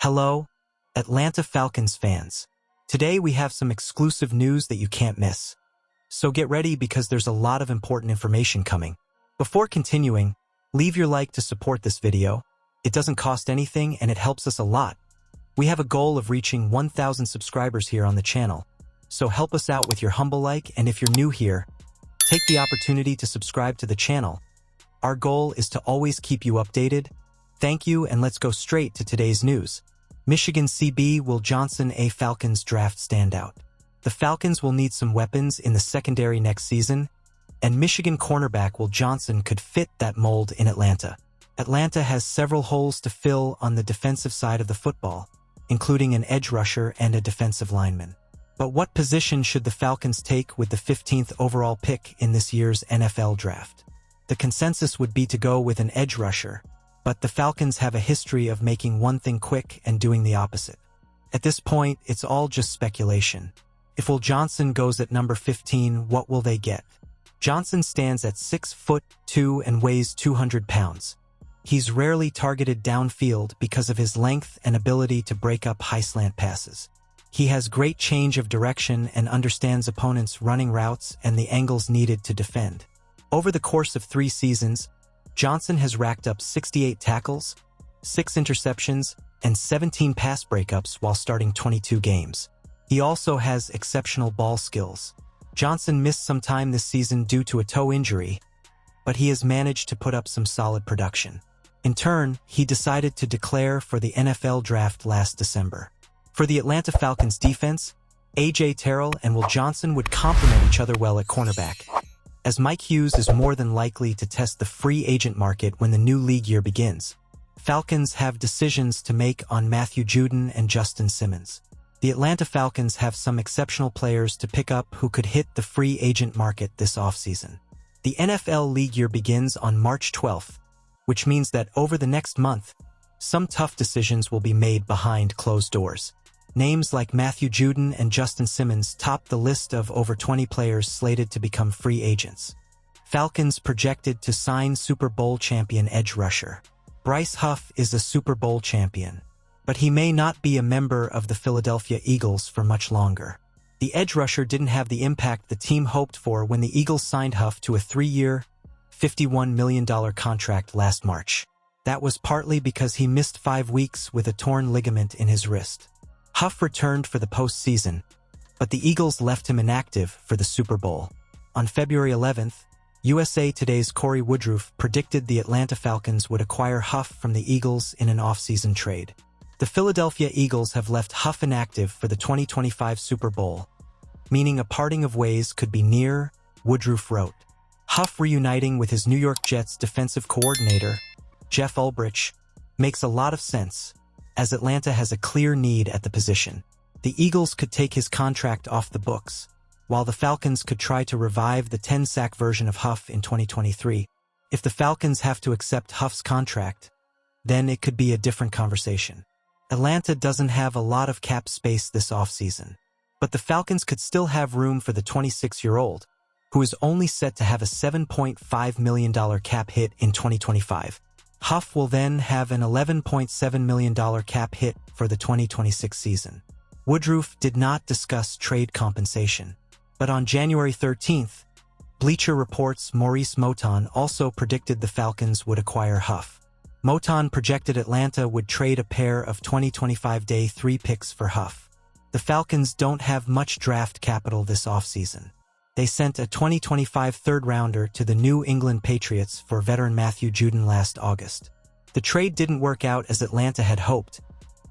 Hello, Atlanta Falcons fans. Today we have some exclusive news that you can't miss. So get ready because there's a lot of important information coming. Before continuing, leave your like to support this video. It doesn't cost anything and it helps us a lot. We have a goal of reaching 1,000 subscribers here on the channel. So help us out with your humble like, and if you're new here, take the opportunity to subscribe to the channel. Our goal is to always keep you updated. Thank you, and let's go straight to today's news. Michigan CB Will Johnson a Falcons draft standout. The Falcons will need some weapons in the secondary next season, and Michigan cornerback Will Johnson could fit that mold in Atlanta. Atlanta has several holes to fill on the defensive side of the football, including an edge rusher and a defensive lineman. But what position should the Falcons take with the 15th overall pick in this year's NFL draft? The consensus would be to go with an edge rusher, but the Falcons have a history of making one thing quick and doing the opposite. At this point, it's all just speculation. If Will Johnson goes at number 15, what will they get? Johnson stands at 6'2" and weighs 200 pounds. He's rarely targeted downfield because of his length and ability to break up high slant passes. He has great change of direction and understands opponents' running routes and the angles needed to defend. Over the course of 3 seasons, Johnson has racked up 68 tackles, 6 interceptions, and 17 pass breakups while starting 22 games. He also has exceptional ball skills. Johnson missed some time this season due to a toe injury, but he has managed to put up some solid production. In turn, he decided to declare for the NFL draft last December. For the Atlanta Falcons defense, A.J. Terrell and Will Johnson would complement each other well at cornerback, as Mike Hughes is more than likely to test the free agent market when the new league year begins. Falcons have decisions to make on Matthew Judon and Justin Simmons. The Atlanta Falcons have some exceptional players to pick up who could hit the free agent market this offseason. The NFL league year begins on March 12th, which means that over the next month, some tough decisions will be made behind closed doors. Names like Matthew Judon and Justin Simmons top the list of over 20 players slated to become free agents. Falcons projected to sign Super Bowl champion edge rusher Bryce Huff is a Super Bowl champion, but he may not be a member of the Philadelphia Eagles for much longer. The edge rusher didn't have the impact the team hoped for when the Eagles signed Huff to a 3-year, $51 million contract last March. That was partly because he missed 5 weeks with a torn ligament in his wrist. Huff returned for the postseason, but the Eagles left him inactive for the Super Bowl. On February 11th, USA Today's Corey Woodruff predicted the Atlanta Falcons would acquire Huff from the Eagles in an off-season trade. The Philadelphia Eagles have left Huff inactive for the 2025 Super Bowl, meaning a parting of ways could be near, Woodruff wrote. Huff reuniting with his New York Jets defensive coordinator, Jeff Ulbrich, makes a lot of sense, as Atlanta has a clear need at the position. The Eagles could take his contract off the books, while the Falcons could try to revive the 10-sack version of Huff in 2023. If the Falcons have to accept Huff's contract, then it could be a different conversation. Atlanta doesn't have a lot of cap space this offseason, but the Falcons could still have room for the 26-year-old, who is only set to have a $7.5 million cap hit in 2025. Huff will then have an $11.7 million cap hit for the 2026 season. Woodruff did not discuss trade compensation, but on January 13th, Bleacher Report's Maurice Moton also predicted the Falcons would acquire Huff. Moton projected Atlanta would trade a pair of 2025 Day 3 picks for Huff. The Falcons don't have much draft capital this offseason. They sent a 2025 third-rounder to the New England Patriots for veteran Matthew Judon last August. The trade didn't work out as Atlanta had hoped,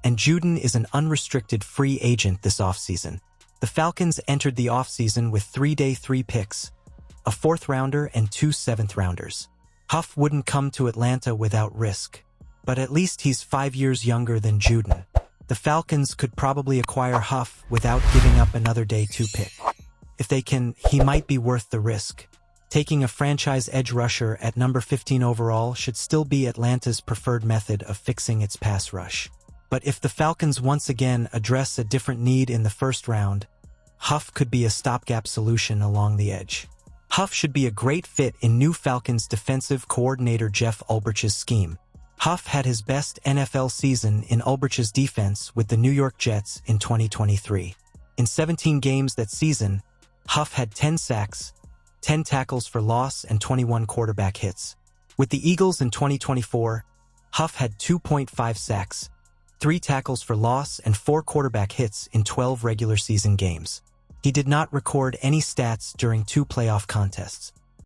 and Judon is an unrestricted free agent this offseason. The Falcons entered the offseason with 3 Day 3 picks, a 4th-rounder and 2 7th-rounders. Huff wouldn't come to Atlanta without risk, but at least he's 5 years younger than Judon. The Falcons could probably acquire Huff without giving up another Day 2 pick. If they can, he might be worth the risk. Taking a franchise edge rusher at number 15 overall should still be Atlanta's preferred method of fixing its pass rush. But if the Falcons once again address a different need in the first round, Huff could be a stopgap solution along the edge. Huff should be a great fit in new Falcons defensive coordinator Jeff Ulbrich's scheme. Huff had his best NFL season in Ulbrich's defense with the New York Jets in 2023. In 17 games that season, Huff had 10 sacks, 10 tackles for loss, and 21 quarterback hits. With the Eagles in 2024, Huff had 2.5 sacks, 3 tackles for loss, and 4 quarterback hits in 12 regular season games. He did not record any stats during 2 playoff contests.